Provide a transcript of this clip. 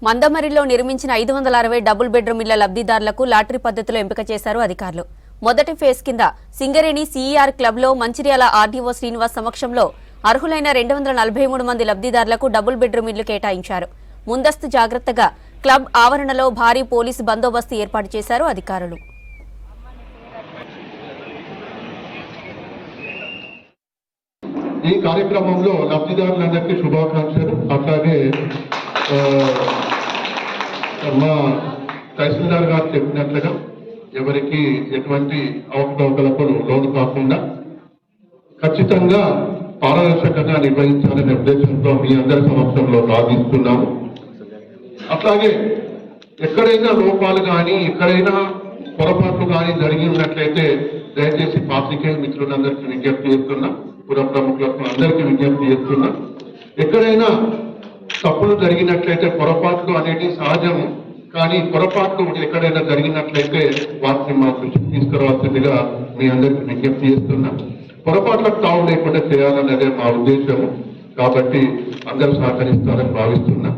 మందమరిలో నిర్మించిన 560 double bedroom ఇళ్ల లబ్ధిదారులకు లాటరీ పద్ధతిలో ఎంపిక చేశారు అధికారులు. మొదటి ఫేజ్ కింద సింగరేణి సిఈఆర్ క్లబ్లో మంచిర్యాల ఆర్డీఓ శ్రీనివాస్ సమక్షంలో అర్హులైన 243 మంది లబ్ధిదారులకు డబుల్ బెడ్రూమ్ ఇళ్లు కేటాయించారు. ముందస్తు జాగ్రత్తగా క్లబ్ ఆవరణలో భారీ పోలీసు బందోబస్తు ఏర్పాటు చేశారు అధికారులు. ఈ కార్యక్రమంలో లబ్ధిదారులందరికీ శుభాకాంక్షలు. అట్లాగే మా తహసీల్దార్ గారు చెప్పినట్లుగా ఎవరికి ఎటువంటి అవకతవకలకు లోను కాకుండా ఖచ్చితంగా పారదర్శకంగా నిర్వహించాలనే ఉద్దేశంతో మీ అందరి సమక్షంలో సాధిస్తున్నాము. అట్లాగే ఎక్కడైనా లోపాలు కానీ ఎక్కడైనా పొరపాట్లు కానీ జరిగి ఉన్నట్లయితే దయచేసి పాత్రికేయ మిత్రులందరికీ విజ్ఞప్తి చేస్తున్నా, పుర ప్రముఖులకు అందరికీ విజ్ఞప్తి చేస్తున్నా, ఎక్కడైనా తప్పులు జరిగినట్లయితే పొరపాట్లు అనేది సహజము, కానీ పొరపాట్లు ఎక్కడైనా జరిగినట్లయితే వాటిని మా దృష్టికి తీసుకురావాల్సిందిగా మీ అందరికీ విజ్ఞప్తి చేస్తున్నా. పొరపాట్లకు తావు లేకుండా చేయాలన్నదే మా ఉద్దేశము. కాబట్టి అందరూ సహకరిస్తారని భావిస్తున్నా.